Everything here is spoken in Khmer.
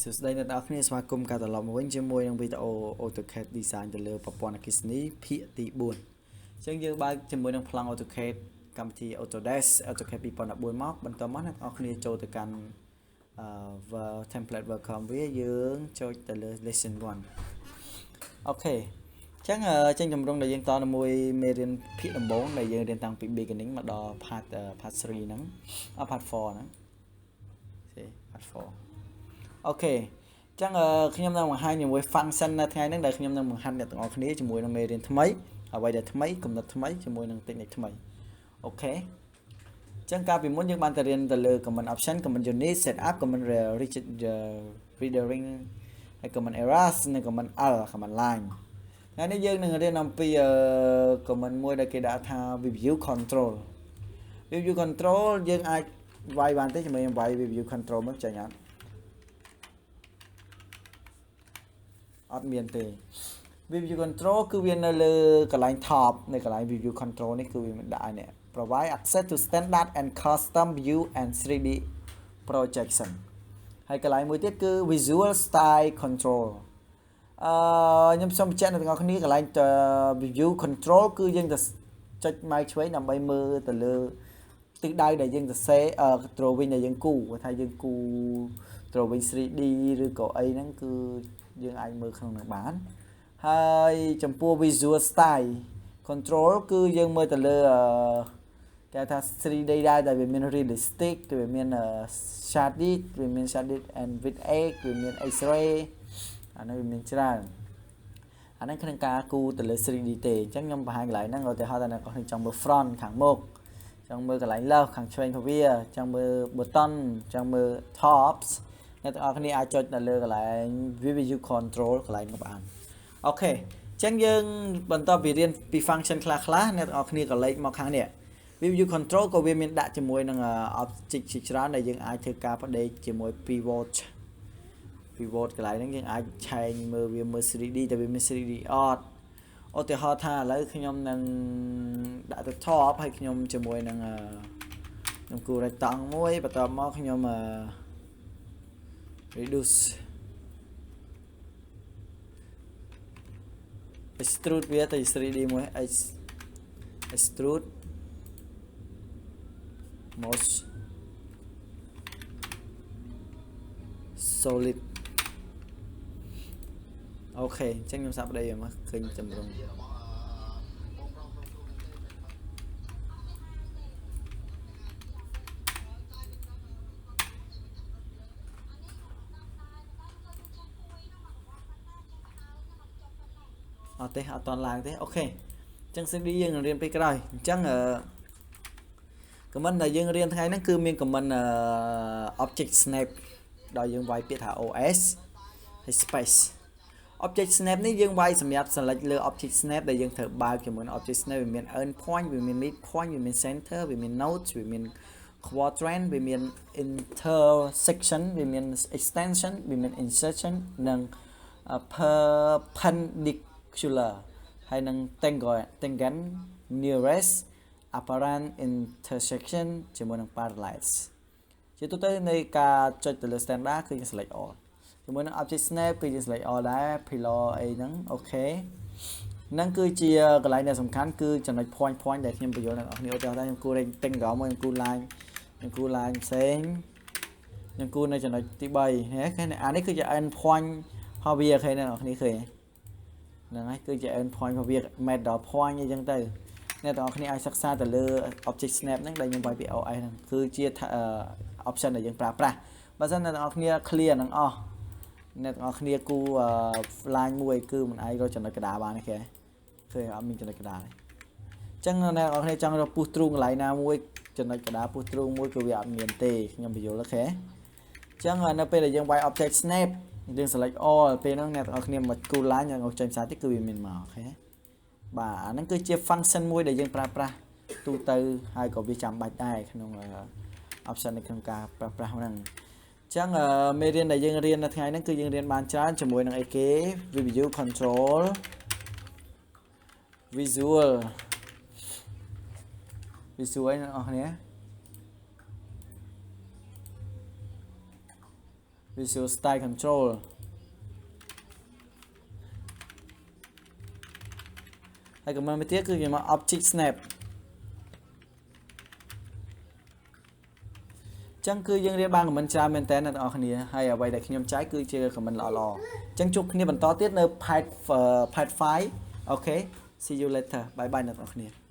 សួស្តីអ្នកនរគ្នាស្វាគមន៍កាត្រឡប់មកវិញជាមួយនឹងវីដេអូ Autocad Design ទៅលើប្រព័ន្ធអគ្គិសនីភាគទី4អញ្ចឹងយើងបើកជាមួយនឹងប្លង់ Autocad កម្មវិធី Autodesk Autocad 2014មកបន្តមកអ្នកនរគ្នាចូលទៅកាន់template វករកវាយើងចូលទៅលើ lesson 1អូខេអញ្ចឹងចេញចម្រុងដែលយើងតទៅមួយមេរៀនភាគដំបូងដែលយើងរៀនតាំងពី beginning មកដល់ part 3ហ្នឹងpart 4ហ្នឹងpart 4អូខេអញ្ចឹងខ្ញុំនឹងបង្ហាញជាមួយ function នៅថ្ងៃនេះដែលខ្ញុំនឹងបង្ហាញអ្នកទាំងអស់គ្នាជាមួយនឹងមេរៀនថ្មីអ្វីដែលថ្មីគំនិតថ្មីជាមួយនឹង technique ថ្មីអូខេអញ្ចឹងកាលពីមុនយើងបានទៅរៀនទៅលើ command option command unit setup command rendering ហើយ command errors និង command l command line ថ្ងៃនេះយើងនឹងរៀនអំពី command មួយដែលគេដាក់ថា view control យើងអាចវាយបានទេជាមួយនឹងវាយ view control មកចាញ់អត់មានទេ view control គឺវានៅលើកន្លែង top នៅកន្លែង view control នេះគឺវាមិនដាក់ឲ្យអ្នក provide access to standard and custom view and 3D projection ហើយកន្លែងមួយទៀតគឺ visual style control ខ្ញុំសូមបញ្ជាក់អ្នកទាំងអស់គ្នាកន្លែង view control គឺយើងទៅចុចម៉ៅឆ្វេងដើម្បីមើលទៅលើទិសដៅដែលយើងសរសេរ drawing ដែលយើងគូថាយើងគូ drawing 3D ឬក៏អីហ្នឹងគឺយើងអាចមើលក្នុងនឹងបានហើយចំពោះ visual style control គឺយើងមើលទៅលើគេថា 3D ដែរតែវាមាន realistic វាមាន shaded វាមាន shaded and with edge វាមាន X-ray អានេះវាមានច្រើនអានេះក្នុងការគូទៅលើ 3D ទេអញ្ចឹងខ្ញុំបង្ហាញកន្លែងហ្នឹងឧទាហរណ៍ថាអ្នកនរចង់មើល front ខាងមុខចង់មើលកន្លែង left ខាងឆ្វេងរបស់វាចង់មើល button ចង់មើល topsអ្នកទាំងអស់គ្នាអាចចុចនៅលើកន្លែង view control កន្លែងនោះបានអូខេអញ្ចឹងយើងបន្តពីរៀនពី function ខ្លះៗអ្នកទាំងអស់គ្នាក៏លេខមកខាងនេះ view control ក៏វាមានដាក់ជាមួយនឹង object ជាច្រើនដែលយើងអាចធ្វើការបដិជាមួយ pivot កន្លែងហ្នឹងយើងអាចឆែកមើលវាមើល 3D តែវាមាន 3D អត់ឧទាហរណ៍ថាឥឡូវខ្ញុំនឹងដាក់ទៅ top ហើយខ្ញុំជាមួយនឹងខ្ញុំគូ rectangle មួយបន្ទាប់មកខ្ញុំreduce extrude វាទៅ 3D មួយ extrude most solid អូខេអញ្ចឹងខ្ញុំសាប់ប្តីវាមកឃើញចម្រុងអត់ទេអត់តន់ឡើងទេអូខេអញ្ចឹង CD យើងនឹងរៀនពេលក្រោយអញ្ចឹងcomment ដែលយើងរៀនថ្ងៃហ្នឹងគឺមាន comment object snap ដោយយើងវាយពាក្យថា OS ហើយ space object snap នេះយើងវាយសម្រាប់ select លើ object snap ដែលយើងត្រូវបើកជាមួយ object snap វាមាន end point វាមាន mid point វាមាន center វាមាន nodes វាមាន quadrant វាមាន intersection វាមាន extension វាមាន insertion និង perpendicular ហើយនឹង tangent nearest apparent intersection ជាមួយនឹង parallels ជាទូទៅនៃការចុចទៅលើ standard គឺយើង select all ជាមួយនឹង object snap គឺយើង select all ដែរ pillar អីហ្នឹងអូខេហ្នឹងគឺជាកន្លែងដែលសំខាន់គឺចំណុច point ដែលខ្ញុំបញ្យល់ដល់អ្នកនរឧទាហរណ៍ថាខ្ញុំគូ rectangle មួយខ្ញុំគូ line ផ្សេងខ្ញុំគូនៅចំណុចទី3អានេះគឺជា end point របស់វាឃើញអ្នកនរគ្នាឃើញហ្នឹងហើយគឺជា end point របស់វា middle point អីចឹងទៅអ្នកទាំងអស់គ្នាអាចសិក្សាទៅលើ object snap ហ្នឹងដែលខ្ញុំវាយពី OS ហ្នឹងគឺជា option ដែលយើងប្រើប្រាស់បើមិនអ្នកទាំងអស់គ្នា clear នឹងអស់អ្នកទាំងអស់គ្នាគូ line មួយគឺមិនអាចរកចំណុចកណ្ដាលបានទេឃើញអត់មានចំណុចកណ្ដាលទេអញ្ចឹងអ្នកទាំងអស់គ្នាចង់រក push through កន្លែងណាមួយចំណុចកណ្ដាល push through មួយគឺវាអត់មានទេខ្ញុំបញ្យល់អូខេអញ្ចឹងនៅពេលដែលយើងវាយ object snap យើង select all ពេលហ្នឹងអ្នកទាំងអស់គ្នាមកគូ line យើងឲ្យចេញផ្សាយទៀតគឺវាមានមកអូខេបាទអាហ្នឹងគឺជា function មួយដែលយើងប្រើប្រាស់ទូទៅហើយក៏វាចាំបាច់ដែរក្នុង option នៅក្នុងការប្រើប្រាស់ហ្នឹងអញ្ចឹងមេរៀនដែលយើងរៀននៅថ្ងៃហ្នឹងគឺយើងរៀនបានច្រើនជាមួយនឹងអីគេ view control visual អ្នកនរគ្នា visual style control ហើយcomment មួយទៀតគឺវាមក object snap ចឹងគឺយើងរៀនបាន comment ច្រើនមែនតើអ្នកទាំងអស់គ្នាហើយអ្វីដែលខ្ញុំចែកគឺជា comment ល្អៗចឹងជួបគ្នាបន្តទៀតនៅ part 5 អូខេ see you later bye bye អ្នកទាំងអស់គ្នា